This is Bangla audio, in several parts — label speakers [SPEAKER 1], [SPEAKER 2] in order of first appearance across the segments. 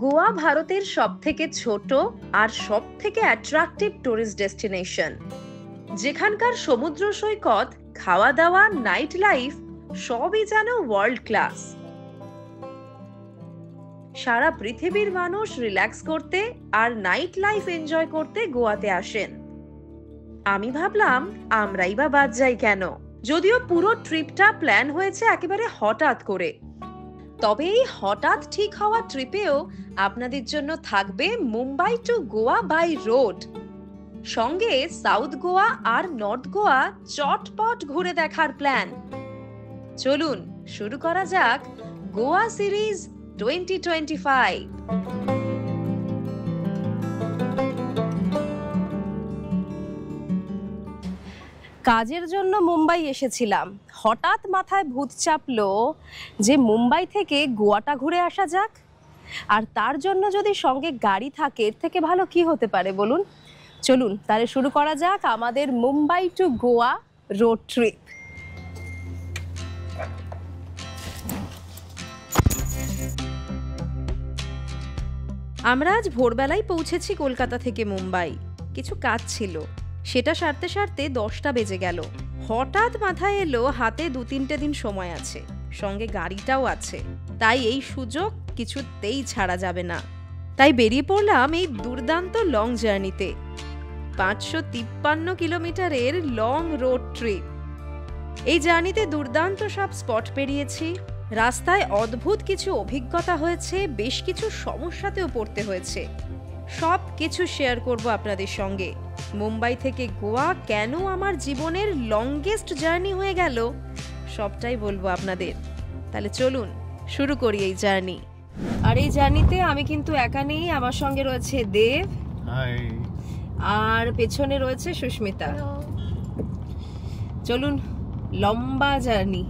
[SPEAKER 1] গোয়া ভারতের সবথেকে ছোট আর সবথেকে অ্যাট্রাকটিভ টুরিস্ট ডেস্টিনেশন, যেখানকার সমুদ্র সৈকত, খাওয়া দাওয়া, নাইট লাইফ সবই যেন ওয়ার্ল্ড ক্লাস। সারা পৃথিবীর মানুষ রিল্যাক্স করতে আর নাইট লাইফ এনজয় করতে গোয়াতে আসেন। আমি ভাবলাম আমরাই বা বাদ যাই কেন, যদিও পুরো ট্রিপটা প্ল্যান হয়েছে একেবারে হঠাৎ করে। তবে এই হঠাৎ ঠিক হওয়া ট্রিপেও আপনাদের জন্য থাকবে Mumbai to Goa by road, সঙ্গে সাউথ গোয়া আর নর্থ গোয়া চটপট ঘুরে দেখার প্ল্যান। চলুন শুরু করা যাক গোয়া সিরিজ 2025। কাজের জন্য মুম্বাই এসেছিলাম, হঠাৎ মাথায় ভূত চাপলো যে মুম্বাই থেকে গোয়াটা ঘুরে আসা যাক। আর তার জন্য যদি সঙ্গে গাড়ি থাকে, এর থেকে ভালো কি হতে পারে বলুন। চলুন তাহলে শুরু করা যাক আমাদের Mumbai to Goa road trip. আমরা আজ ভোরবেলায় পৌঁছেছি কলকাতা থেকে মুম্বাই। কিছু কাজ ছিল, সেটা সারতে সারতে 10টা বেজে গেল। হঠাৎ মাথায় এলো হাতে 2-3টে দিন সময় আছে, সঙ্গে গাড়িটাও আছে, তাই এই সুযোগ কিছুতেই ছাড়া যাবে না। তাই বেরিয়ে পড়লাম এই দুর্দান্ত লং জার্নিতে। 553 কিলোমিটারের লং রোড ট্রিপ। এই জার্নিতে দুর্দান্ত সব স্পট পেরিয়েছি, রাস্তায় অদ্ভুত কিছু অভিজ্ঞতা হয়েছে, বেশ কিছু সমস্যাতেও পড়তে হয়েছে। সব কিছু শেয়ার করব আপনাদের সঙ্গে। মুম্বাই থেকে গোয়া কেন আমার জীবনের লংগেস্ট জার্নি হয়ে গেল, সবটাই বলবো আপনাদের। তাহলে চলুন শুরু করি এই জার্নি। আর এই জার্নিতে আমি কিন্তু একা নেই, আমার সঙ্গে রয়েছে দেব, আর পেছনে রয়েছে সুস্মিতা। চলুন, লম্বা জার্নি,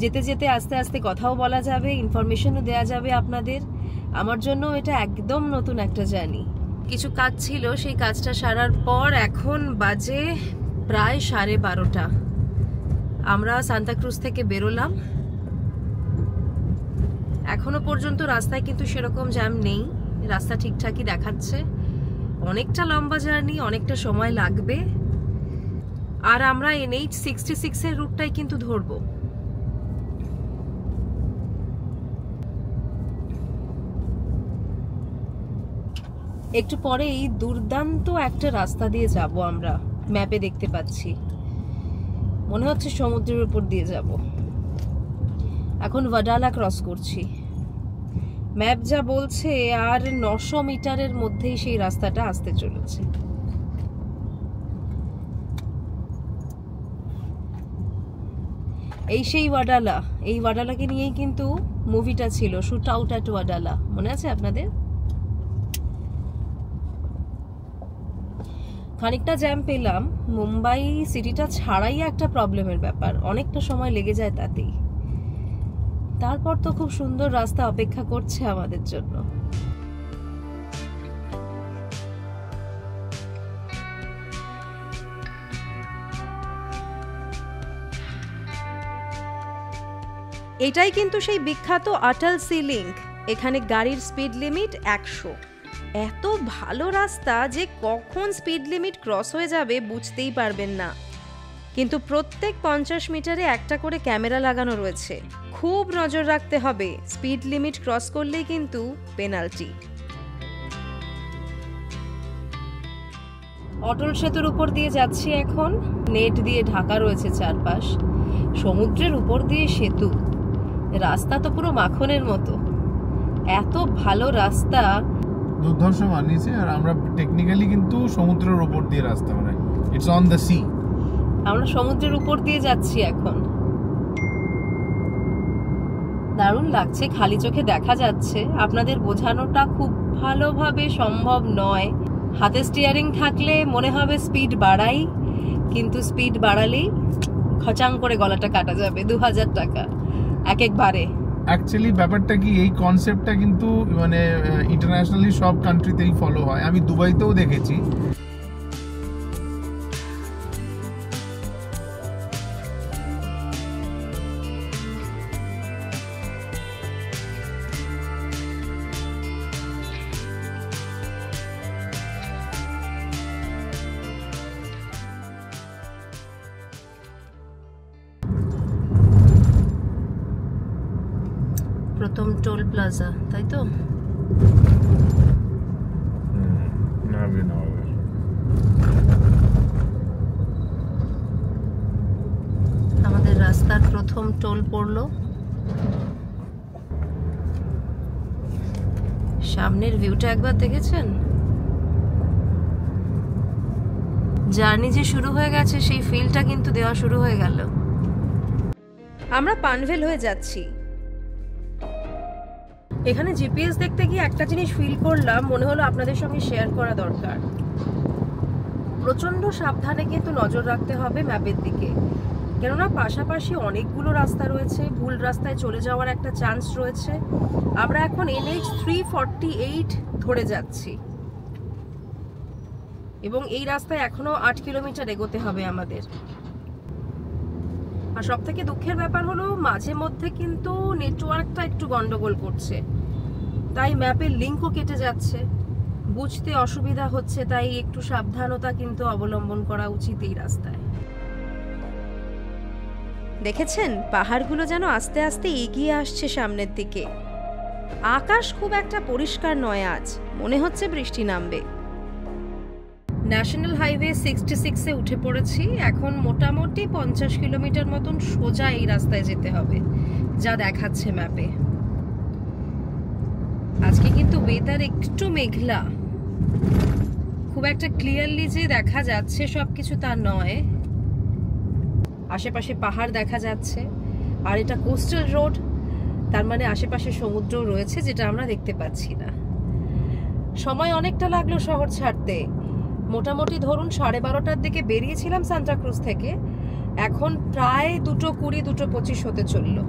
[SPEAKER 1] যেতে যেতে আস্তে আস্তে কথাও বলা যাবে, ইনফরমেশনও দেওয়া যাবে আপনাদের। আমার জন্য এটা একদম নতুন একটা জার্নি। কিছু কাজ ছিল, সেই কাজটা সারার পর এখন বাজে প্রায় 12:30। আমরা সান্তাক্রুজ থেকে বেরোলাম। এখনো পর্যন্ত রাস্তায় কিন্তু সেরকম জ্যাম নেই, রাস্তা ঠিকঠাকই দেখাচ্ছে। অনেকটা লম্বা জার্নি, অনেকটা সময় লাগবে। আর আমরা NH 66 এর রুটটাই কিন্তু ধরবো। একটু পরেই দুর্দান্ত একটা রাস্তা দিয়ে যাব আমরা, ম্যাপে দেখতে পাচ্ছি। মনে হচ্ছে সমুদ্রের উপর দিয়ে যাব। এখন ওয়াডালা ক্রস করছি, ম্যাপ যা বলছে আর 900 মিটারের মধ্যেই সেই রাস্তাটা আসতে চলেছে। এই সেই ওয়াডালা, এই ওয়াডালাকে নিয়েই কিন্তু মুভিটা ছিল, শুট আউট অ্যাট ওয়াডালা, মনে আছে আপনাদের? খানিকটা জ্যাম পেলাম। মুম্বাই সিটিটা ছাড়াই একটা প্রবলেমের ব্যাপার, অনেকটা সময় লেগে যায় তাতেই। তারপর তো খুব সুন্দর রাস্তা অপেক্ষা করছে আমাদের জন্য। এটাই কিন্তু সেই বিখ্যাত অটল সি লিঙ্ক। এখানে গাড়ির স্পিড লিমিট 100। এত ভালো রাস্তা যে কখন স্পিড লিমিট ক্রস হয়ে যাবে বুঝতেই পারবেন না। কিন্তু প্রত্যেক 50 মিটারে একটা করে ক্যামেরা লাগানো রয়েছে, খুব নজর রাখতে হবে। স্পিড লিমিট ক্রস করলেই কিন্তু পেনাল্টি। অটল সেতুর উপর দিয়ে যাচ্ছি এখন, নেট দিয়ে ঢাকা রয়েছে চারপাশ। সমুদ্রের উপর দিয়ে সেতু, রাস্তা তো পুরো মাখনের মতো। এত ভালো রাস্তা,
[SPEAKER 2] দুর্ধর্ষ বানিয়েছে। আর আমরা টেকনিক্যালি কিন্তু সমুদ্রের উপর দিয়ে রাস্তা, মানে ইটস অন দ্য সি।
[SPEAKER 1] আমরা সমুদ্রের উপর দিয়ে যাচ্ছি এখন। দারুণ লাগছে, খালি চোখে দেখা যাচ্ছে। আপনাদের বোঝানোটা খুব ভালোভাবে সম্ভব নয়। হাতে স্টিয়ারিং থাকলে মনে হবে স্পিড বাড়াই, কিন্তু স্পিড বাড়ালেই খচাং করে গলাটা কাটা যাবে। 2000 টাকা এক একবারে।
[SPEAKER 2] অ্যাকচুয়ালি ব্যাপারটা কি, এই কনসেপ্টটা কিন্তু মানে ইন্টারন্যাশনালি সব কান্ট্রিতেই ফলো হয়। আমি দুবাইতেও দেখেছি।
[SPEAKER 1] প্রথম টোল প্লাজা, তাই তো? আমাদের রাস্তার প্রথম টোল পড়লো। সামনের ভিউটা একবার দেখেছেন? জার্নি যে শুরু হয়ে গেছে সেই ফিলটা কিন্তু দেওয়া শুরু হয়ে গেল। আমরা পানভেল হয়ে যাচ্ছি। এখানে জিপিএস দেখতে গিয়ে একটা জিনিস ফিল করলাম, মনে হলো আপনাদের সঙ্গে শেয়ার করা দরকার। প্রচন্ড সাবধানে কিন্তু নজর রাখতে হবে ম্যাপের দিকে, কেননা পাশাপাশি অনেকগুলো রাস্তা রয়েছে, ভুল রাস্তায় চলে যাওয়ার একটা চান্স রয়েছে। আমরা এখন NH 348 ধরে যাচ্ছি এবং এই রাস্তায় এখনো 8 কিলোমিটার এগোতে হবে আমাদের। আর সব থেকে দুঃখের ব্যাপার হলো মাঝে মধ্যে কিন্তু নেটওয়ার্কটা একটু গন্ডগোল করছে, তাই ম্যাপের লিঙ্কও কেটে যাচ্ছে, বুঝতে অসুবিধা হচ্ছে। তাই একটু সাবধানতা কিন্তু অবলম্বন করা উচিত এই রাস্তায়। দেখেছেন পাহাড়গুলো যেন আস্তে আস্তে এগিয়ে আসছে সামনের দিকে। আকাশ খুব একটা পরিষ্কার নয় আজ, মনে হচ্ছে বৃষ্টি নামবে। ন্যাশনাল হাইওয়ে 66-এ উঠে পড়েছি। এখন মোটামুটি 50 কিলোমিটার মতন সোজা এই রাস্তায় যেতে হবে, যা দেখাচ্ছে ম্যাপে। আজকে কিন্তু ওয়েদার একটু মেঘলা, খুব একটা ক্লিয়ারলি যে দেখা যাচ্ছে সবকিছু তা নয়। আশেপাশে পাহাড় দেখা যাচ্ছে, আর এটা কোস্টাল রোড, তার মানে আশেপাশে সমুদ্র রয়েছে, যেটা আমরা দেখতে পাচ্ছি না। সময় অনেকটা লাগলো শহর ছাড়তে। মোটামুটি ধরুন 12:30টার দিকে বেরিয়েছিলাম সান্তাক্রুজ থেকে, এখন প্রায় 2:20, 2:25 হতে চললো।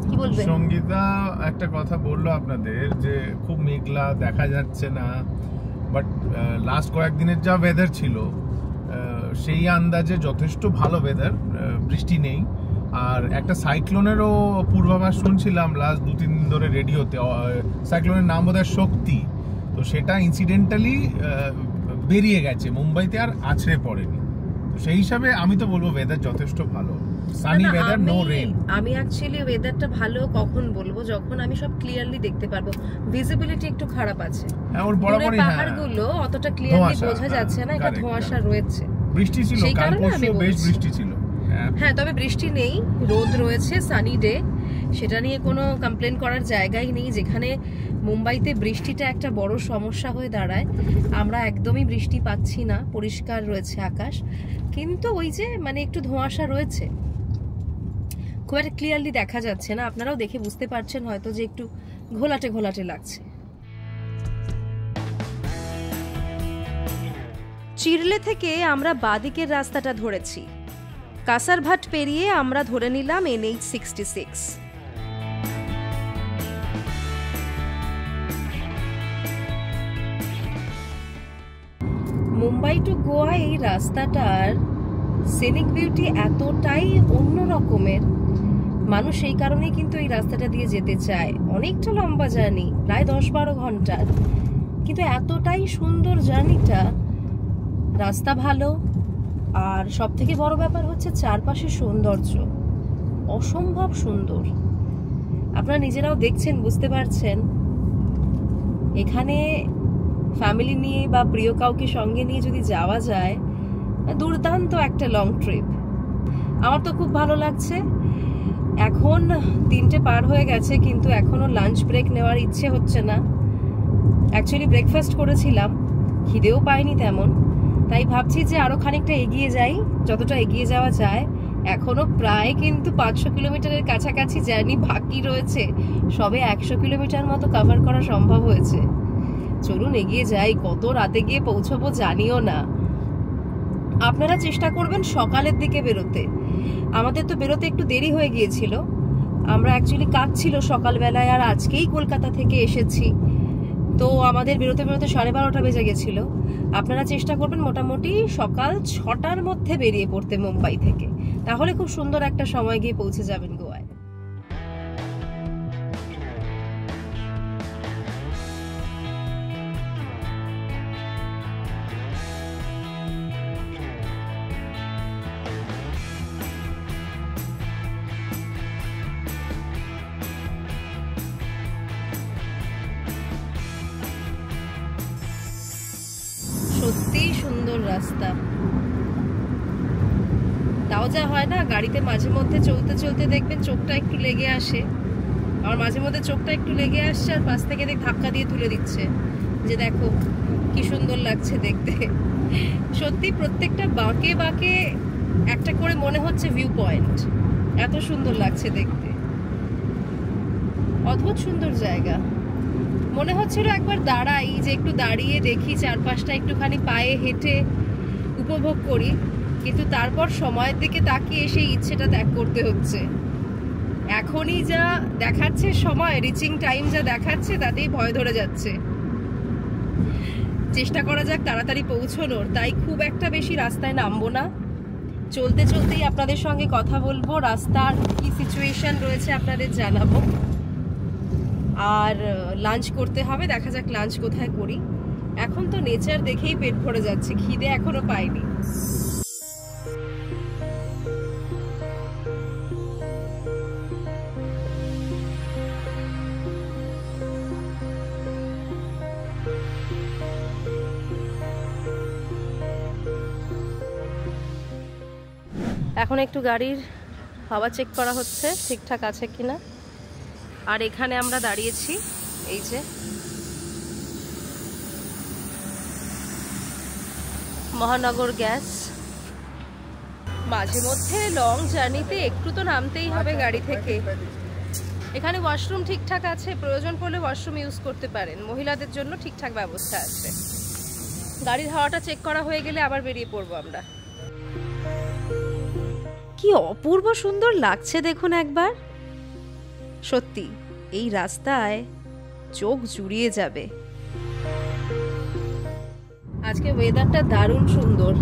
[SPEAKER 1] কি বলবেন?
[SPEAKER 2] সঙ্গীতা একটা কথা বললো আপনাদের যে খুব মেঘলা, দেখা যাচ্ছে না, বাট লাস্ট কয়েকদিনের যা ওয়েদার ছিল সেই আন্দাজে যথেষ্ট ভালো ওয়েদার, বৃষ্টি নেই। আর একটা সাইক্লোনেরও পূর্বাভাস শুনছিলাম লাস্ট 2-3 দিন ধরে রেডিওতে। সাইক্লোনের নাম বোধহয় শক্তি, তো সেটা ইনসিডেন্টালি বেরিয়ে গেছে, মুম্বাইতে আর আছড়ে পড়েনি। তো সেই হিসাবে আমি তো বলবো ওয়েদার যথেষ্ট ভালো, সানি ওয়েদার, নো রেন।
[SPEAKER 1] আমি অ্যাকচুয়ালি ওয়েদারটা ভালো কখন বলবো, যখন আমি সব ক্লিয়ারলি দেখতে পারবো। ভিজিবিলিটি একটু খারাপ আছে,
[SPEAKER 2] ওর বরাবরই
[SPEAKER 1] পাহাড়গুলো অতটা ক্লিয়ারলি বোঝা যাচ্ছে না, একটা ধোঁয়াশা রয়েছে।
[SPEAKER 2] বৃষ্টি ছিল, কাল পরশু বেশ বৃষ্টি ছিল।
[SPEAKER 1] হ্যাঁ, তবে বৃষ্টি নেই, রোদ রয়েছে, সানি ডে, সেটা নিয়ে কোনো কমপ্লেন করার জায়গাই নেই। যেখানে মুম্বাইতে বৃষ্টিটা একটা বড় সমস্যা হয়ে দাঁড়ায়, আমরা একদমই বৃষ্টি পাচ্ছি না, পরিষ্কার রয়েছে আকাশ, কিন্তু ওই যে মানে একটু ধোঁয়াশা রয়েছে, খুব একটা ক্লিয়ারলি দেখা যাচ্ছে না। আপনারাও দেখে বুঝতে পারছেন হয়তো যে একটু ঘোলাটে ঘোলাটে লাগছে। চিরলে থেকে আমরা বাদিকের রাস্তাটা ধরেছি, কাসারভাট পেরিয়ে আমরা ধরে নিলাম NH 66। মুম্বাই টু গোয়া এই রাস্তাটার সিনিক বিউটি এতটাই অন্য রকমের, মানুষ এই কারণেই কিন্তু এই রাস্তাটা দিয়ে যেতে চায়। অনেকটা লম্বা জার্নি, প্রায় 10-12 ঘন্টার, কিন্তু এতটাই সুন্দর জার্নিটা। রাস্তা ভালো, আর সব থেকে বড় ব্যাপার হচ্ছে চারপাশে সৌন্দর্য অসম্ভব সুন্দর। আপনারা নিজেরাও দেখছেন, বুঝতে পারছেন। এখানে ফ্যামিলি নিয়ে বা প্রিয় কাউকে সঙ্গে নিয়ে যদি যাওয়া যায়, দুর্দান্ত একটা লং ট্রিপ। আমার তো খুব ভালো লাগছে। এখন 3টে পার হয়ে গেছে, কিন্তু এখনো লাঞ্চ ব্রেক নেওয়ার ইচ্ছে হচ্ছে না। অ্যাকচুয়ালি ব্রেকফাস্ট করেছিলাম, খিদেও পাইনি তেমন, তাই ভাবছি যে আরো খানিকটা এগিয়ে যাই, যতটা এগিয়ে যাওয়া যায়। এখনো প্রায় কিন্তু 500 কিলোমিটারের কাছাকাছি জার্নি বাকি রয়েছে, সবে 100 কিলোমিটার মতো কভার করা সম্ভব হয়েছে। চলুন এগিয়ে যাই, কত রাতে গিয়ে পৌঁছবো জানিও না। আপনারা চেষ্টা করবেন সকালের দিকে বেরোতে। আমাদের তো বেরোতে একটু দেরি হয়ে গিয়েছিল, আমরা অ্যাকচুয়ালি কাজ ছিল সকালবেলায়, আর আজকেই কলকাতা থেকে এসেছি, তো আমাদের বেরোতে বেরোতে 12:30 বেজে গেছিল। আপনারা চেষ্টা করবেন মোটামুটি সকাল 6টার মধ্যে বেরিয়ে পড়তে মুম্বাই থেকে, তাহলে খুব সুন্দর একটা সময় গিয়ে পৌঁছে যাবেন গোয়ায়। রাস্তা। তাও যা হয় না, গাড়িতে মাঝে মধ্যে চলতে চলতে দেখবেন চোখটা একটু লেগে আসে। আমার মাঝে মধ্যে চোখটা একটু লেগে আসছে, আর পাশ থেকে ধাক্কা দিয়ে তুলে দিচ্ছে যে দেখো কি সুন্দর লাগছে দেখতে। সত্যি প্রত্যেকটা বাঁকে বাঁকে একটা করে মনে হচ্ছে ভিউ পয়েন্ট, এত সুন্দর লাগছে দেখতে। অদ্ভুত সুন্দর জায়গা। মনে হচ্ছিল একবার দাঁড়াই, যে একটু দাঁড়িয়ে দেখি চারপাশটা, একটুখানি পায়ে হেঁটে উপভোগ করি, কিন্তু তারপর সময়ের দিকে তাকিয়ে সেই ইচ্ছেটা ত্যাগ করতে হচ্ছে। এখনই যা দেখাচ্ছে সময়, রিচিং টাইম যা দেখাচ্ছে, তাতেই ভয় ধরে যাচ্ছে। চেষ্টা করা যাক তাড়াতাড়ি পৌঁছানোর, তাই খুব একটা বেশি রাস্তায় নামবো না। চলতে চলতেই আপনাদের সঙ্গে কথা বলবো, রাস্তার কি সিচুয়েশন রয়েছে আপনাদের জানাবো। আর লাঞ্চ করতে হবে, দেখা যাক লাঞ্চ কোথায় করি। এখন তো নেচার দেখেই পেট ভরে যাচ্ছে, খিদে এখনো পাইনি। এখন একটু গাড়ির হাওয়া চেক করা হচ্ছে ঠিকঠাক আছে কিনা। আর এখানে আমরা দাঁড়িয়েছি, এই যে মহানগর গ্যাস। মাঝে মধ্যে লং জার্নিতে একটু তো নামতেই হবে গাড়ি থেকে। এখানে ওয়াশরুম ঠিকঠাক আছে, প্রয়োজন পড়লে ওয়াশরুম ইউজ করতে পারেন, মহিলাদের জন্য ঠিকঠাক ব্যবস্থা আছে। গাড়ির হাওয়াটা চেক করা হয়ে গেলে আবার বেরিয়ে পড়বো আমরা। কি অপূর্ব সুন্দর লাগছে দেখুন একবার, সত্যি এই রাস্তায় চোখ জুড়িয়ে যাবে। আজকে ওয়েদারটা দারুণ সুন্দর।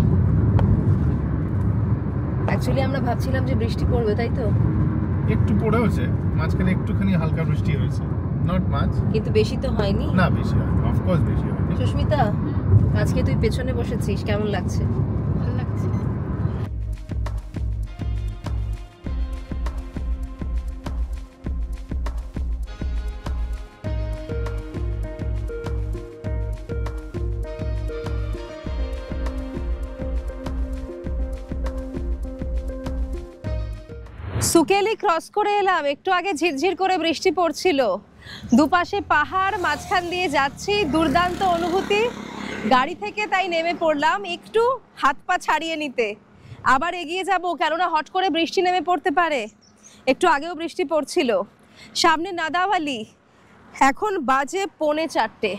[SPEAKER 1] অ্যাকচুয়ালি আমরা ভাবছিলাম যে বৃষ্টি পড়বে, তাই তো?
[SPEAKER 2] একটু পড়েওছে, মাঝখানে একটুখানি হালকা বৃষ্টি হয়েছে, নট মাচ,
[SPEAKER 1] কিন্তু বেশি তো হয়নি।
[SPEAKER 2] না বেশি হয়, অফ কোর্স বেশি হয়নি।
[SPEAKER 1] সুস্মিতা, আজকে তুই পেছনে বসেছিস, কেমন লাগছে?
[SPEAKER 3] ভালো লাগছে।
[SPEAKER 1] সুকেলি ক্রস করে এলাম, একটু আগে ঝিরঝির করে বৃষ্টি পড়ছিল, দুপাশে পাহাড়, মাঝখান দিয়ে যাচ্ছি, দুর্দান্ত অনুভূতি। গাড়ি থেকে তাই নেমে পড়লাম একটু হাত পা ছাড়িয়ে নিতে, আবার এগিয়ে যাব, কেননা হট করে বৃষ্টি নেমে পড়তে পারে। একটু আগেও বৃষ্টি পড়ছিল। সামনে নাদাওয়ালি, এখন বাজে 3:45।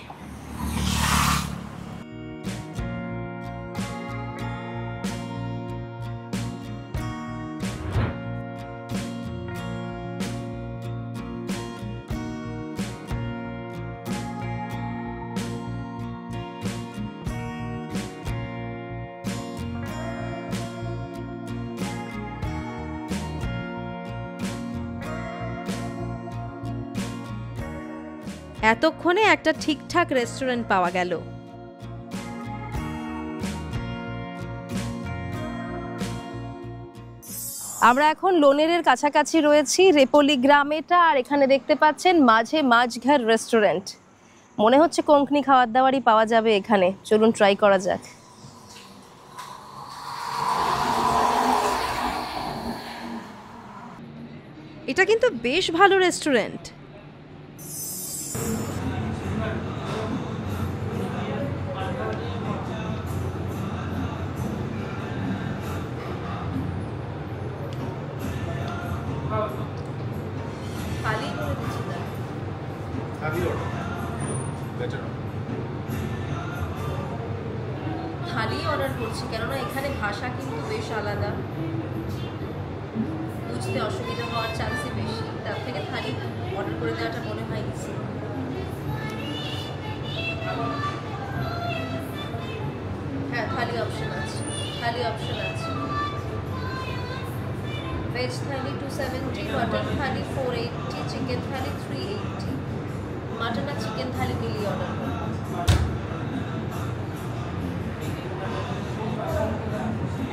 [SPEAKER 1] এতক্ষণে একটা ঠিকঠাক রেস্টুরেন্ট পাওয়া গেল। আমরা এখন লোনেরের কাছাকাছি রয়েছি, রেপোলি গ্রাম এটা। আর এখানে দেখতে পাচ্ছেন মাঝে মাঝঘর রেস্টুরেন্ট। মনে হচ্ছে কোঙ্কনি খাবার দাবারই পাওয়া যাবে এখানে। চলুন ট্রাই করা যাক। এটা কিন্তু বেশ ভালো রেস্টুরেন্ট। থালি অর্ডার করছি, কেননা এখানে ভাষা কিন্তু বেশ আলাদা, বুঝতে অসুবিধা হওয়ার চান্সই বেশি। তার থেকে থালি অর্ডার করে দেওয়াটা মনে হয় ইজি। হ্যাঁ, থালি অপশন আছে, থালি অপশন আছে। ভেজ থালি 270, মটন থালি 480, চিকেন থালি 380। মাটন আর চিকেন থালি মিলিয়ে অর্ডার করব।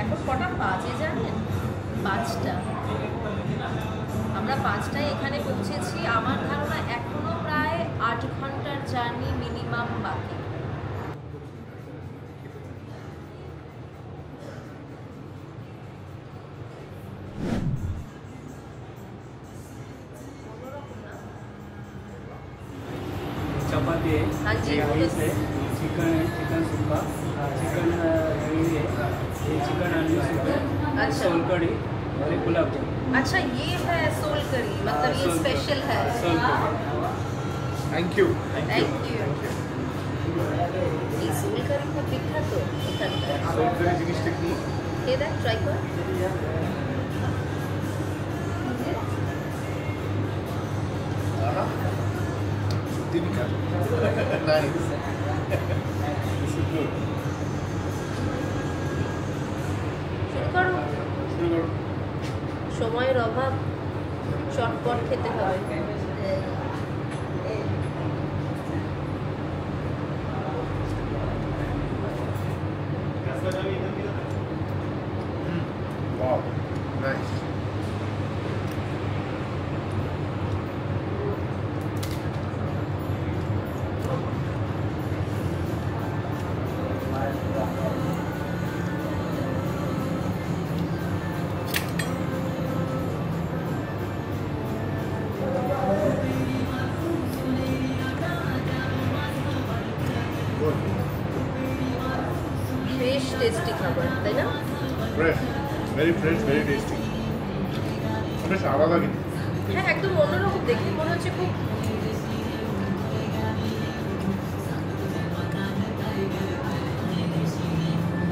[SPEAKER 1] এখন কটা বাজে জানেন? 5টা। আমরা 5টায় এখানে পৌঁছেছি। আমার ধারণা এখনো প্রায় 8 ঘন্টার জার্নি মিনিমাম বাকি।
[SPEAKER 3] चपाती है,
[SPEAKER 1] हाँ जी,
[SPEAKER 3] ये
[SPEAKER 1] वो
[SPEAKER 3] राइस
[SPEAKER 1] तो-
[SPEAKER 3] है, चिकन है, चिकन सुक्का, चिकन ग्रेवी है, ये चिकन आलू सूप है,
[SPEAKER 1] अच्छा।
[SPEAKER 3] सोल कड़ी और ये गुलाब जामुन।
[SPEAKER 1] अच्छा ये है सोल करी, मतलब ये
[SPEAKER 3] सोल
[SPEAKER 1] स्पेशल है।
[SPEAKER 3] Sol kadhi.
[SPEAKER 2] Thank you
[SPEAKER 1] thank you. এই সোল কারি খুব বিখ্যাত এখানকার।
[SPEAKER 2] সরকারি জিনিসটা কি
[SPEAKER 1] এ দেখ ট্রাই কর।
[SPEAKER 2] সত্যি বিখ্যাত নাইস
[SPEAKER 1] শুরু করো। সময়ের অভাব, চটপট খেতে হবে।
[SPEAKER 2] ওয়াও নাইস
[SPEAKER 1] বেশ টেস্টি খাবার, তাই না?
[SPEAKER 2] ফ্রেশ ভেরি টেস্টি বেশ আলাদা কিন্তু
[SPEAKER 1] হ্যাঁ একদম অন্যরকম, দেখে মনে হচ্ছে খুব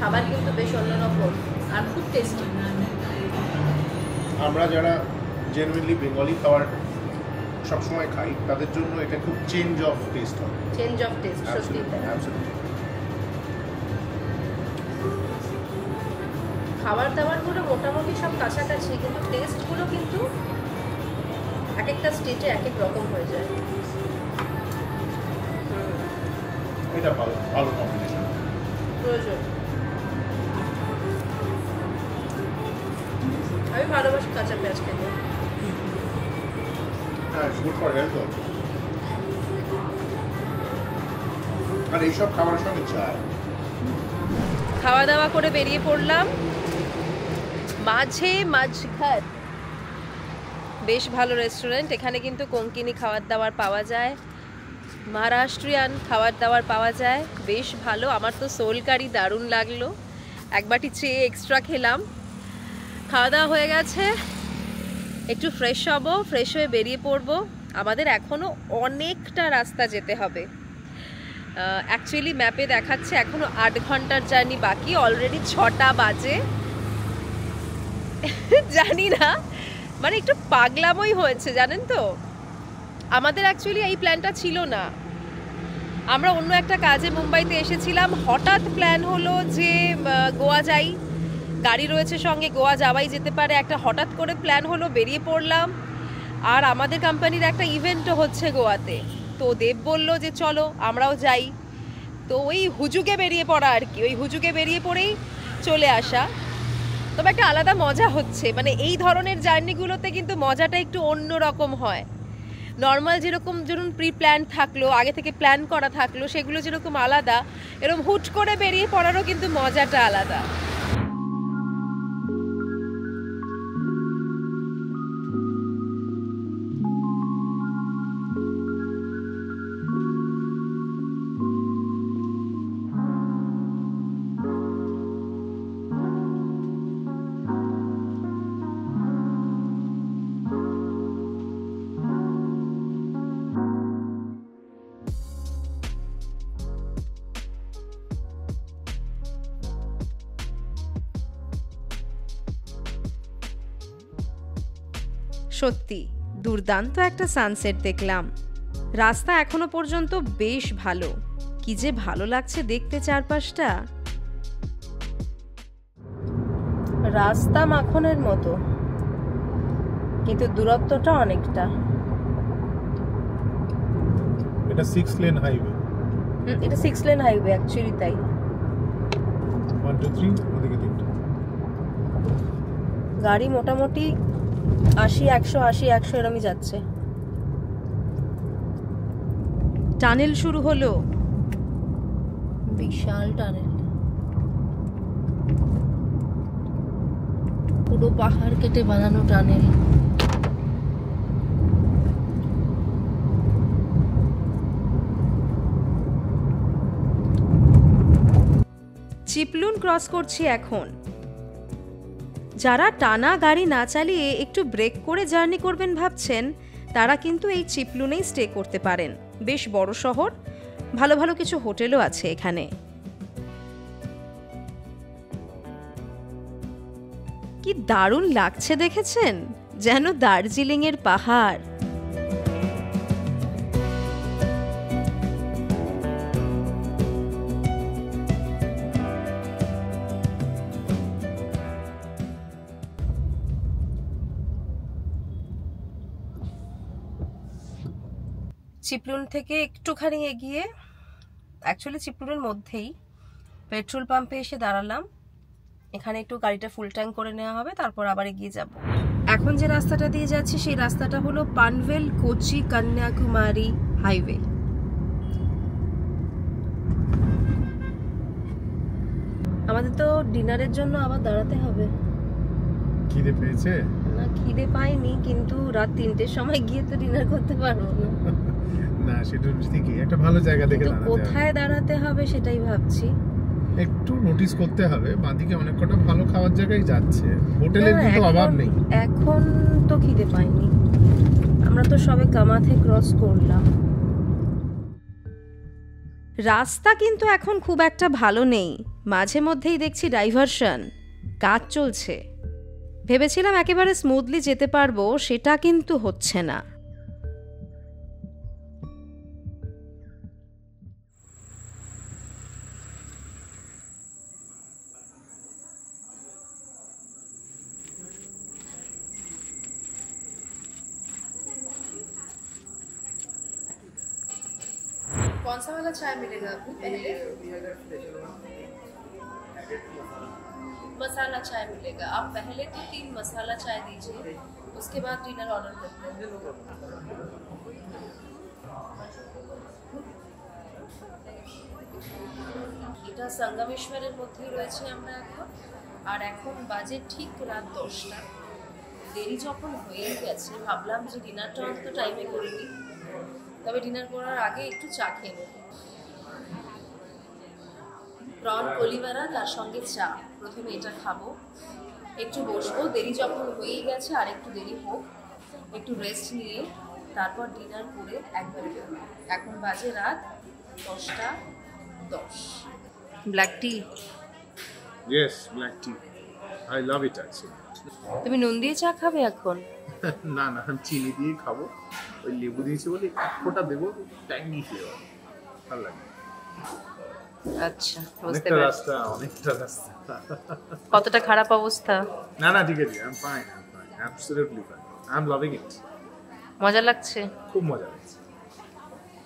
[SPEAKER 1] খাবার কিন্তু বেশ অন্যরকম আর খুব টেস্টি।
[SPEAKER 2] আমরা যারা জেনুইনলি বেঙ্গলি খাবার সবসময় খাই তাদের জন্য এটা খুব চেঞ্জ অফ টেস্ট হবে
[SPEAKER 1] চেঞ্জ অফ টেস্ট, সত্যি তাই। খাবার দাবারগুলো মোটামুটি সব কাছাকাছি, কিন্তু টেস্টগুলো কিন্তু এক একটা স্টেটে এক এক রকম হয়ে যায়।
[SPEAKER 2] এটা ভালো ভালো কম্বিনেশন
[SPEAKER 1] প্রয়োজন। আমি ভালোবাসি কাঁচা পেঁয়াজ খেতে।
[SPEAKER 2] হ্যাঁ গুড ফর হেলথ আর এইসব খাবারের সঙ্গে চায়
[SPEAKER 1] খাওয়া দাওয়া করে বেরিয়ে পড়লাম মাঝঘাট। বেশ ভালো রেস্টুরেন্ট, এখানে কিন্তু কোঙ্কিনি খাবার দাবার পাওয়া যায়, মহারাষ্ট্রিয়ান খাবার দাবার পাওয়া যায়, বেশ ভালো। আমার তো সোল কারি দারুণ লাগলো, এক বাটি চেয়ে এক্সট্রা খেলাম। খাওয়া দাওয়া হয়ে গেছে, একটু ফ্রেশ হব, ফ্রেশ হয়ে বেরিয়ে পড়বো। আমাদের এখনও অনেকটা রাস্তা যেতে হবে। অ্যাকচুয়ালি ম্যাপে দেখাচ্ছে এখনও 8 ঘন্টার জার্নি বাকি, অলরেডি 6টা বাজে। জানি না, মানে একটু পাগলামই হয়েছে জানেন তো। আমাদের অ্যাকচুয়ালি এই প্ল্যানটা ছিল না, আমরা অন্য একটা কাজে মুম্বাইতে এসেছিলাম, হঠাৎ প্ল্যান হলো যে গোয়া যাই, গাড়ি রয়েছে সঙ্গে, গোয়া যাওয়াই যেতে পারে। একটা হঠাৎ করে প্ল্যান হলো, বেরিয়ে পড়লাম। আর আমাদের কোম্পানির একটা ইভেন্টও হচ্ছে গোয়াতে, তো দেব বলল যে চলো আমরাও যাই। তো ওই হুজুগে বেরিয়ে পড়া আর কি, ওই হুজুগে বেরিয়ে পড়েই চলে আসা। তবে একটা আলাদা মজা হচ্ছে, মানে এই ধরনের জার্নিগুলোতে কিন্তু মজাটা একটু অন্য রকম হয়। নর্মাল যেরকম ধরুন প্রি প্ল্যান থাকলো, আগে থেকে প্ল্যান করা থাকলো, সেগুলো যেরকম আলাদা, এরকম হুট করে বেরিয়ে পড়ারও কিন্তু মজাটা আলাদা। সত্যি দুর্দান্ত একটা সানসেট দেখলাম। রাস্তা এখনো পর্যন্ত বেশ ভালো, কি যে ভালো লাগছে দেখতে চারপাশটা। রাস্তা মাখনের মতো, কিন্তু দূরত্বটা অনেকটা।
[SPEAKER 2] এটা 6 লেন হাইওয়ে।
[SPEAKER 1] এটা 6 লেন হাইওয়ে অ্যাকচুয়ালি, তাই
[SPEAKER 2] 1 2 3 ওদিকে 3টা
[SPEAKER 1] গাড়ি মোটামুটি 80 100 80 100 এরমই যাচ্ছে। টানেল শুরু হলো, বিশাল টানেল, পুরো পাহাড় কেটে বানানো টানেল। চিপলুন ক্রস করছি এখন। যারা টানা গাড়ি না চালিয়ে একটু ব্রেক করে জার্নি করবেন ভাবছেন, তারা কিন্তু এই চিপলুনেই স্টে করতে পারেন। বেশ বড় শহর, ভালো ভালো কিছু হোটেলও আছে এখানে। কি দারুণ লাগছে দেখেছেন, যেন দার্জিলিংয়ের পাহাড়। চিপলুন থেকে একটুখানি এগিয়ে, অ্যাকচুয়ালি চিপলুনের মধ্যেই পেট্রোল পাম্পে এসে দাঁড়ালাম। এখানে একটু গাড়িটা ফুল ট্যাঙ্ক করে নেওয়া হবে, তারপর আবার এগিয়ে যাব। এখন যে রাস্তাটা দিয়ে যাচ্ছি সেই রাস্তাটা হলো পানভেল কোচি কন্যাকুমারী হাইওয়ে। আমাদের তো ডিনারের জন্য আবার দাঁড়াতে হবে।
[SPEAKER 2] খিদে পেয়েছে?
[SPEAKER 1] না, খিদে পাইনি, কিন্তু রাত 3টের সময় গিয়ে তো ডিনার করতে পারবো না।
[SPEAKER 2] না, সেটা ঠিকই, একটা ভালো জায়গা দেখে দাঁড়াতে হবে।
[SPEAKER 1] কোথায় দাঁড়াতে হবে সেটাই ভাবছি।
[SPEAKER 2] একটু নোটিস করতে হবে, বাঁদিকে অনেক কটা ভালো খাওয়ার জায়গায় যাচ্ছে, হোটেলের কিন্তু অভাব নেই।
[SPEAKER 1] এখন তো খিদে পাইনি, আমরা তো সবে কামাথে ক্রস করলাম। রাস্তা কিন্তু এখন খুব একটা ভালো নেই, মাঝে মধ্যেই দেখছি ডাইভারশন, কাজ চলছে। ভেবেছিলাম একেবারে স্মুথলি যেতে পারবো, সেটা কিন্তু হচ্ছে না। कौन सा वाला चाय मिलेगा आपको? पहले मसाला चाय मिलेगा। आप पहले तो 3 मसाला चाय दीजिए, उसके बाद डिनर ऑर्डर करते हैं। এটা সঙ্গমেশ্বরের মধ্যেই রয়েছে আমরা এখন, আর এখন বাজে ঠিক রাত 10টা। দেরি যখন হয়ে গেছে, ভাবলাম যে ডিনারটা অন্তত টাইমে করে নিই, তবে ডিনার করার আগে একটু চা খেয়ে নেব। প্রন কলিভারা, তার সঙ্গে চা। প্রথমে এটা খাবো, একটু বসবো, দেরি যখন হয়েই গেছে আর একটু দেরি হোক, একটু রেস্ট নিয়ে তারপর ডিনার করে একবারে বেরোবো। এখন বাজে রাত 10:10। Black T?
[SPEAKER 2] Yes, black T. I love it actually.
[SPEAKER 1] তুমি নুন দিয়ে চা খাবে এখন?
[SPEAKER 2] না না, আমি চিনি দিয়ে খাবো। ওই লেবু দিয়েছি বলে ফোঁটা দেবো, ট্যাঙ্গি ফ্লেভার, ভালো লাগে।
[SPEAKER 1] আচ্ছা, বুঝতে
[SPEAKER 2] অনেকটা
[SPEAKER 1] পারছি।
[SPEAKER 2] অনেকটা রাস্তা।
[SPEAKER 1] কতটা খারাপ অবস্থা?
[SPEAKER 2] না না, ঠিক আছে, I am fine, absolutely fine, I am loving ইট।
[SPEAKER 1] মজা লাগছে?
[SPEAKER 2] খুব মজা লাগছে,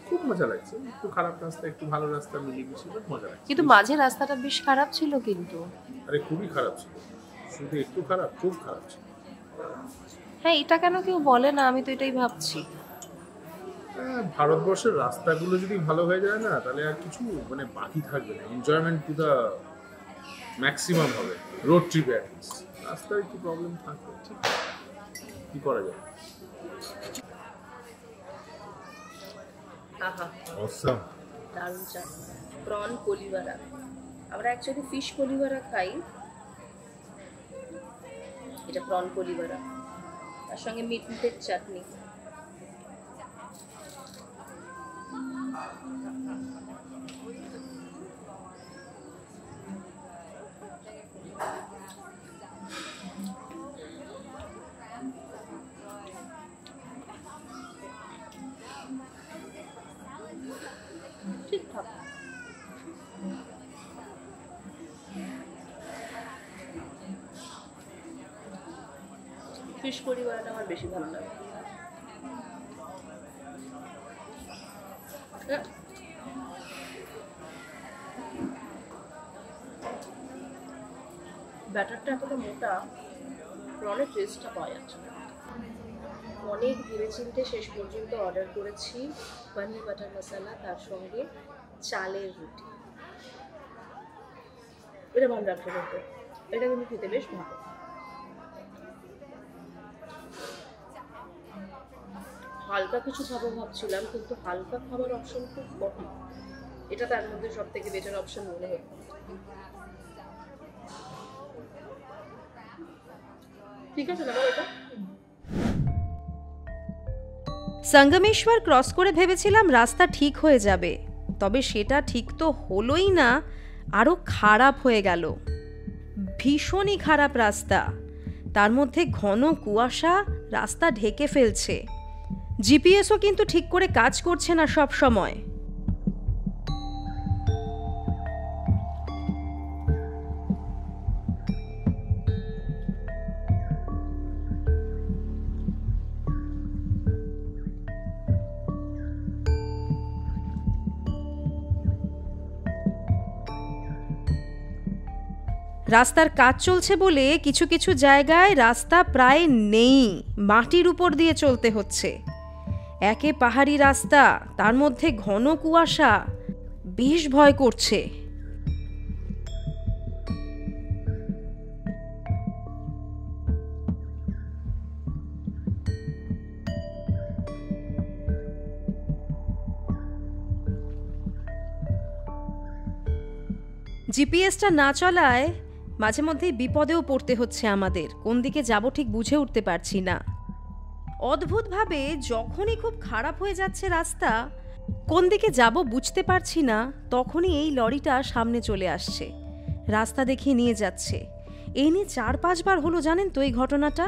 [SPEAKER 2] খুব মজা লাগছে। একটু খারাপ রাস্তা, একটু ভালো রাস্তা মিলিয়ে মিশিয়ে মজা লাগছে।
[SPEAKER 1] কিন্তু মাঝে রাস্তাটা বেশ খারাপ ছিল কিন্তু।
[SPEAKER 2] আরে খুবই খারাপ ছিল, শুধু একটু খারাপ, খুব খারাপ ছিল।
[SPEAKER 1] হ্যাঁ, এটা কেন কেউ বলে না, আমি তো এটাই ভাবছি।
[SPEAKER 2] ভারতবর্ষের রাস্তাগুলো যদি ভালো হয়ে যায় না, তাহলে আর কিছু মানে বাকি থাকবে না, এনজয়মেন্ট টু দ্য ম্যাক্সিমাম হবে রোড ট্রিপে। অ্যাটলিস্ট রাস্তায় একটু প্রবলেম থাকবে, ঠিক কি করা যায়।
[SPEAKER 1] আহা,
[SPEAKER 2] অসাম,
[SPEAKER 1] দারুণ চা। প্রন কলিভারা, আমরা অ্যাকচুয়ালি ফিশ কলিভারা খাই, এটা প্রন কলিভারা, তার সঙ্গে মিটের চাটনি। ঠিকঠাক। ফিশ কলিভারাটা আমার বেশি ভালো লাগে। ব্যাটারটা এতটা মোটা, প্রনের টেস্টটা পাওয়া যাচ্ছে না। অনেক ভেবেচিন্তে শেষ পর্যন্ত অর্ডার করেছি পনির বাটার মশলা, তার সঙ্গে চালের রুটি। এটা ভালো লাগছে করতে, এটা কিন্তু খেতে বেশ ভালো। হালকা কিছু খাবো ভাবছিলাম, কিন্তু হালকা খাবার অপশন খুব কম, এটা তার মধ্যে সব থেকে বেটার অপশন মনে হয়। সঙ্গমেশ্বর ক্রস করে ভেবেছিলাম রাস্তা ঠিক হয়ে যাবে, তবে সেটা ঠিক তো হলোই না, আরও খারাপ হয়ে গেল। ভীষণই খারাপ রাস্তা, তার মধ্যে ঘন কুয়াশা রাস্তা ঢেকে ফেলছে। জিপিএসও কিন্তু ঠিক করে কাজ করছে না সব সময়। রাস্তার কাজ চলছে বলে কিছু কিছু জায়গায় রাস্তা প্রায় নেই, মাটির উপর দিয়ে চলতে হচ্ছে। একে পাহাড়ি রাস্তা, তার মধ্যে ঘন কুয়াশা, বেশ ভয় করছে। জিপিএসটা না চলায় মাঝে মধ্যেই বিপদেও পড়তে হচ্ছে আমাদের, কোন দিকে যাব ঠিক বুঝে উঠতে পারছি না। অদ্ভুতভাবে যখনই খুব খারাপ হয়ে যাচ্ছে রাস্তা, কোন দিকে যাব বুঝতে পারছি না, তখনই এই লরিটা সামনে চলে আসছে, রাস্তা দেখিয়ে নিয়ে যাচ্ছে। এই নিয়ে 4-5 বার হলো জানেন তো এই ঘটনাটা।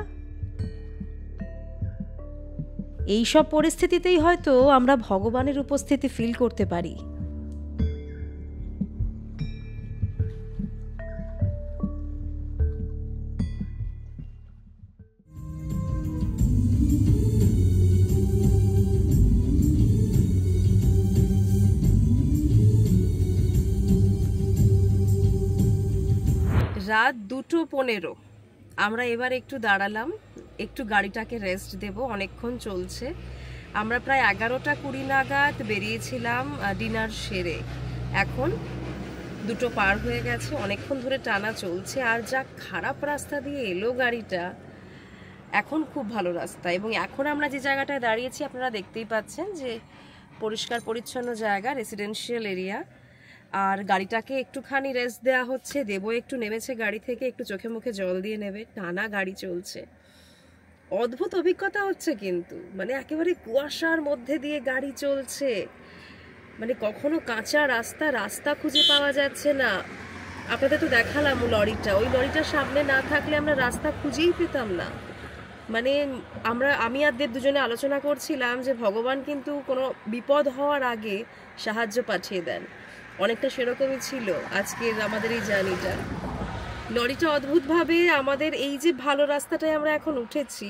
[SPEAKER 1] এইসব পরিস্থিতিতেই হয়তো আমরা ভগবানের উপস্থিতি ফিল করতে পারি। রাত 2:15 আমরা এবার একটু দাঁড়ালাম, একটু গাড়িটাকে রেস্ট দেব, অনেকক্ষণ চলছে। আমরা প্রায় 11:20 নাগাদ বেরিয়েছিলাম ডিনার সেরে। এখন 2 পার হয়ে গেছে, অনেকক্ষণ ধরে টানা চলছে। আর যা খারাপ রাস্তা দিয়ে এলো গাড়িটা, এখন খুব ভালো রাস্তা। এবং এখন আমরা যে জায়গাটায় দাঁড়িয়েছি আপনারা দেখতেই পাচ্ছেন যে পরিষ্কার পরিচ্ছন্ন জায়গা, রেসিডেন্সিয়াল এরিয়া। আর গাড়িটাকে একটুখানি রেস্ট দেওয়া হচ্ছে। দেবো একটু নেমেছে গাড়ি থেকে, একটু চোখে মুখে জল দিয়ে নেবে, টানা গাড়ি চলছে। অদ্ভুত অভিজ্ঞতা হচ্ছে কিন্তু, মানে একেবারে কুয়াশার মধ্যে দিয়ে গাড়ি চলছে, মানে কখনো কাঁচা রাস্তা খুঁজে পাওয়া যাচ্ছে না। আপনাদের তো দেখালাম লরিটা, ওই লরিটার সামনে না থাকলে আমরা রাস্তা খুঁজেই পেতাম না। মানে আমি আর দেব দুজনে আলোচনা করছিলাম যে ভগবান কিন্তু কোনো বিপদ হওয়ার আগে সাহায্য পাঠিয়ে দেন, অনেকটা সেরকমই ছিল আজকের আমাদের এই জার্নিটা। লরিটা অদ্ভুতভাবে আমাদের এই যে ভালো রাস্তাটায় আমরা এখন উঠেছি,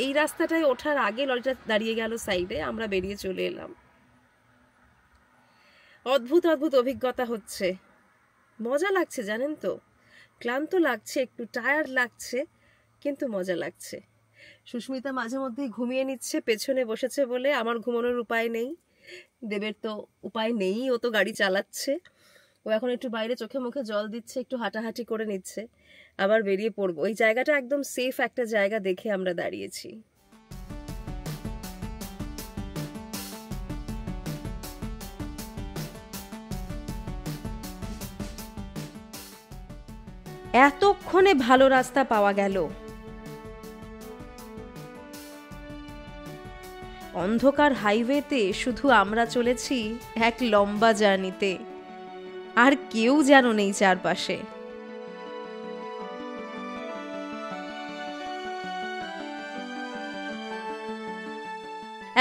[SPEAKER 1] এই রাস্তাটায় ওঠার আগে লরিটা দাঁড়িয়ে গেল সাইডে, আমরা বেরিয়ে চলে এলাম। অদ্ভুত অভিজ্ঞতা হচ্ছে, মজা লাগছে জানেন তো। ক্লান্ত লাগছে, একটু টায়ার্ড লাগছে, কিন্তু মজা লাগছে। সুস্মিতা মাঝে মধ্যেই ঘুমিয়ে নিচ্ছে, পেছনে বসেছে বলে আমার ঘুমানোর উপায় নেই। দেবের তো উপায় নেই, ও তো গাড়ি চালাচ্ছে। ও এখন একটু বাইরে চোখে মুখে জল দিচ্ছে, একটু হাঁটাহাঁটি করে নিচ্ছে, আবার বেরিয়ে পড়বো। এই জায়গাটা একদম সেফ একটা জায়গা দেখে আমরা দাঁড়িয়েছি। এতক্ষণে ভালো রাস্তা পাওয়া গেল। অন্ধকার হাইওয়েতে শুধু আমরা চলেছি এক লম্বা জার্নিতে, আর কেউ যেন নেই চারপাশে।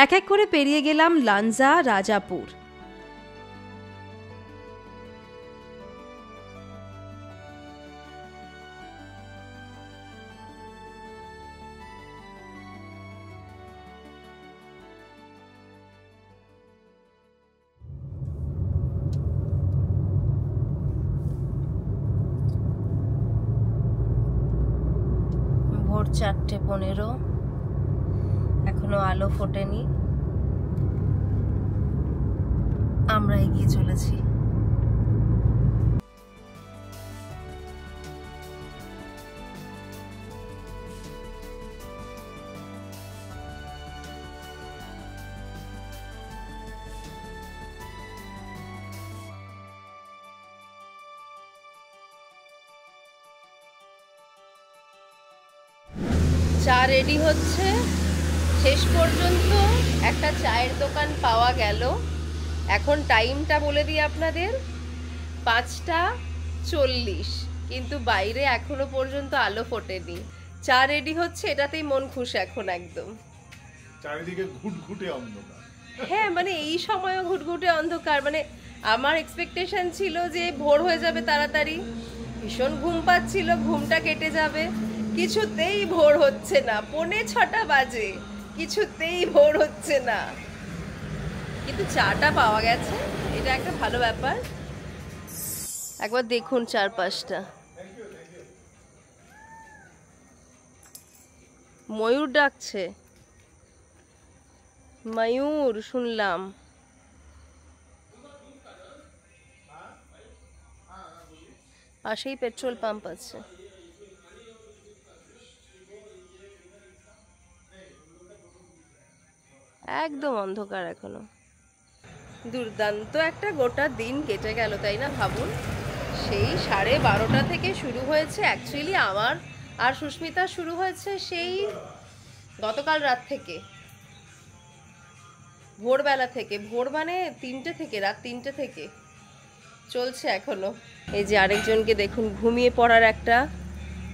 [SPEAKER 1] এক এক করে পেরিয়ে গেলাম লাঞ্জা, রাজাপুর। ভোর 4:15, এখনো আলো ফোটেনি, আমরা এগিয়ে চলেছি। চা রেডি হচ্ছে। শেষ পর্যন্ত একটা চায়ের দোকান পাওয়া গেল। এখন টাইমটা বলে দিই আপনাদের, 5:40, কিন্তু বাইরে এখনো পর্যন্ত আলো ফোটেনি। চা রেডি হচ্ছে, এটাতেই মন খুশ এখন একদম।
[SPEAKER 2] চারিদিকে ঘুটঘুটে অন্ধকার।
[SPEAKER 1] হ্যাঁ, মানে এই সময়ও ঘুটঘুটে অন্ধকার। মানে আমার এক্সপেকটেশন ছিল যে ভোর হয়ে যাবে তাড়াতাড়ি, ভীষণ ঘুম পাচ্ছিল, ঘুমটা কেটে যাবে, কিছুতেই ভোর হচ্ছে না। 6:45 বাজে, কিছুতেই ভোর হচ্ছে না। কিন্তু চাটা পাওয়া গেছে, এটা একটা ভালো ব্যাপার। একবার দেখুন চারপাশটা। ময়ূর ডাকছে, ময়ূর শুনলাম। পাশেই পেট্রোল পাম্প আছে। একদম অন্ধকার এখনো। দুর্দান্ত একটা গোটা দিন কেটে গেল, তাই না? ভাবুন, সেই 12:30 থেকে শুরু হয়েছে। অ্যাকচুয়ালি আমার আর সুস্মিতা শুরু হয়েছে সেই গতকাল রাত থেকে, ভোরবেলা থেকে। ভোর মানে 3টে থেকে, রাত 3টে থেকে চলছে এখনো। এই যে আরেকজনকে দেখুন, ঘুমিয়ে পড়ার একটা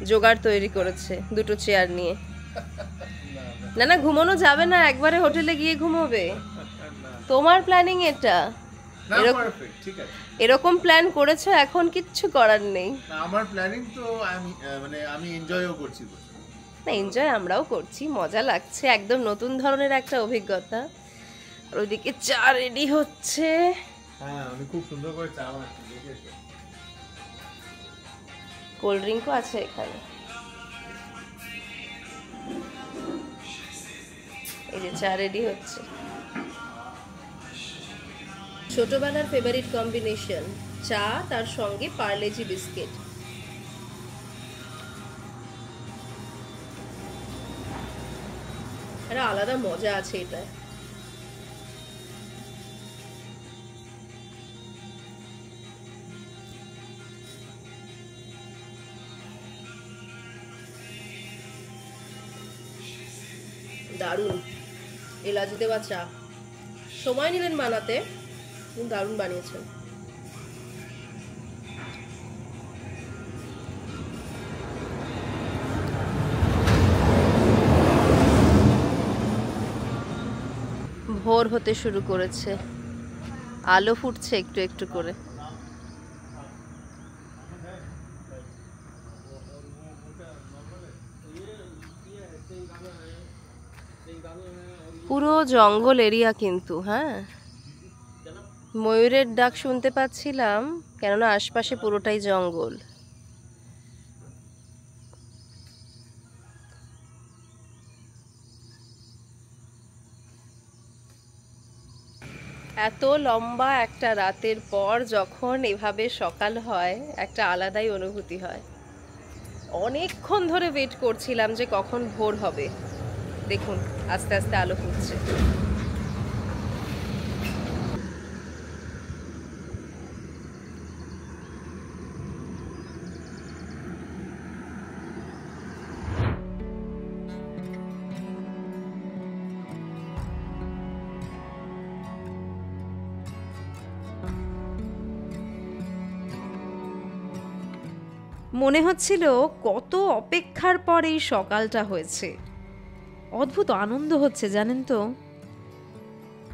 [SPEAKER 1] জোগাড় তৈরি করেছে, 2টো চেয়ার নিয়ে। না না, ঘুমানো যাবে না, একবারে হোটেলে গিয়ে ঘুমোবে। তোমার প্ল্যানিং এটা, এরকম প্ল্যান করেছো, এখন কিচ্ছু করার নেই।
[SPEAKER 2] আমার প্ল্যানিং তো আমি এনজয়ও করছি।
[SPEAKER 1] না, এনজয় আমরাও করছি, মজা লাগছে, একদম নতুন ধরনের একটা অভিজ্ঞতা। আর ওইদিকে চা রেডি হচ্ছে।
[SPEAKER 2] হ্যাঁ, আমি খুব সুন্দর করে চা বানাচ্ছি, দেখেছো?
[SPEAKER 1] কোল্ড ড্রিঙ্কও আছে এখানে। এই যে চা রেডি হচ্ছে। ছোটবেলার ফেভারিট কম্বিনেশন, চা তার সঙ্গে পার্লেজি বিস্কিট। একটা আলাদা মজা আছে এটা। দারুণ এলাচ দেওয়া চা। সময় নিলেন বানাতে, দারুণ বানিয়েছেন। ভোর হতে শুরু করেছে, আলো ফুটছে একটু একটু করে। পুরো জঙ্গল এরিয়া কিন্তু। হ্যাঁ, ময়ূরের ডাক শুনতে পাচ্ছিলাম, কেননা আশপাশে পুরোটাই জঙ্গল। এত লম্বা একটা রাতের পর যখন এভাবে সকাল হয়, একটা আলাদাই অনুভূতি হয়। অনেকক্ষণ ধরে ওয়েট করছিলাম যে কখন ভোর হবে। দেখুন আস্তে আস্তে আলো ফুটছে। মনে হচ্ছিল কত অপেক্ষার পর এই সকালটা হয়েছে। অদ্ভুত আনন্দ হচ্ছে, জানেন তো।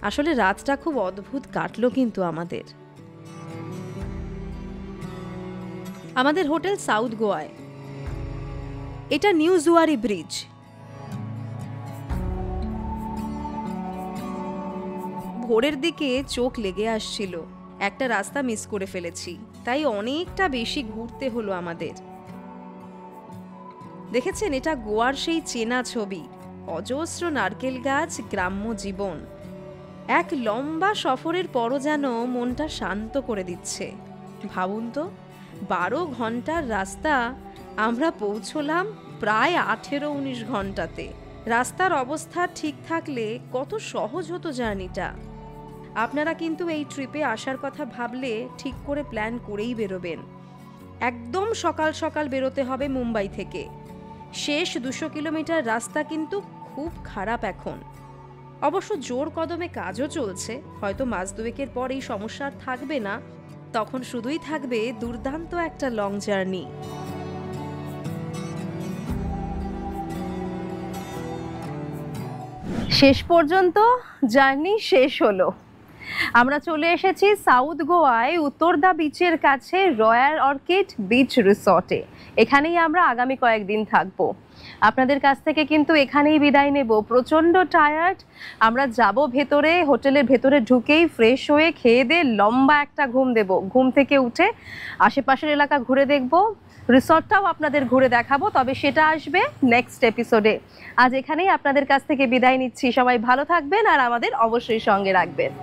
[SPEAKER 1] আসলে রাতটা খুব অদ্ভুত কাটলো কিন্তু আমাদের। আমাদের হোটেল সাউথ গোয়ায়, এটা নিউ জুয়ারি ব্রিজ। ভোরের দিকে চোখ লেগে আসছিল, একটা রাস্তা মিস করে ফেলেছি, তাই অনেকটা বেশি ঘুরতে হলো আমাদের। দেখেছেন, এটা গোয়ার সেই চেনা ছবি, অজস্র নারকেল গাছ, গ্রাম্য জীবন। এক লম্বা সফরের পরও যেন মনটা শান্ত করে দিচ্ছে। ভাবুন তো, 12 ঘন্টার রাস্তা, আমরা পৌঁছলাম প্রায় 18-19 ঘন্টাতে। রাস্তার অবস্থা ঠিক থাকলে কত সহজ হতো জার্নিটা। আপনারা কিন্তু এই ট্রিপে আসার কথা ভাবলে ঠিক করে প্ল্যান করেই বেরোবেন। একদম সকাল সকাল বেরোতে হবে মুম্বাই থেকে। শেষ 200 কিলোমিটার রাস্তা কিন্তু খুব খারাপ এখন। অবশ্য জোর কদমে কাজও চলছে, হয়তো মাস দুয়েকের পর এই সমস্যা আর থাকবে না, তখন শুধুই থাকবে দুর্দান্ত একটা লং জার্নি।
[SPEAKER 4] শেষ পর্যন্ত জার্নি শেষ হলো। আমরা চলে এসেছি সাউথ গোয়ায় উত্তরদা বিচের কাছে রয়্যাল অর্কিড বিচ রিসর্টে। এখানেই আমরা আগামী কয়েকদিন থাকবো। আপনাদের কাছ থেকে কিন্তু এখানেই বিদায় নেব। প্রচণ্ড টায়ার্ড। আমরা যাব ভেতরে, হোটেলের ভেতরে ঢুকেই ফ্রেশ হয়ে খেয়ে দিয়ে লম্বা একটা ঘুম দেব। ঘুম থেকে উঠে আশেপাশের এলাকা ঘুরে দেখব, রিসর্টটাও আপনাদের ঘুরে দেখাবো, তবে সেটা আসবে নেক্সট এপিসোডে। আজ এখানেই আপনাদের কাছ থেকে বিদায় নিচ্ছি। সবাই ভালো থাকবেন আর আমাদের অবশ্যই সঙ্গে রাখবেন।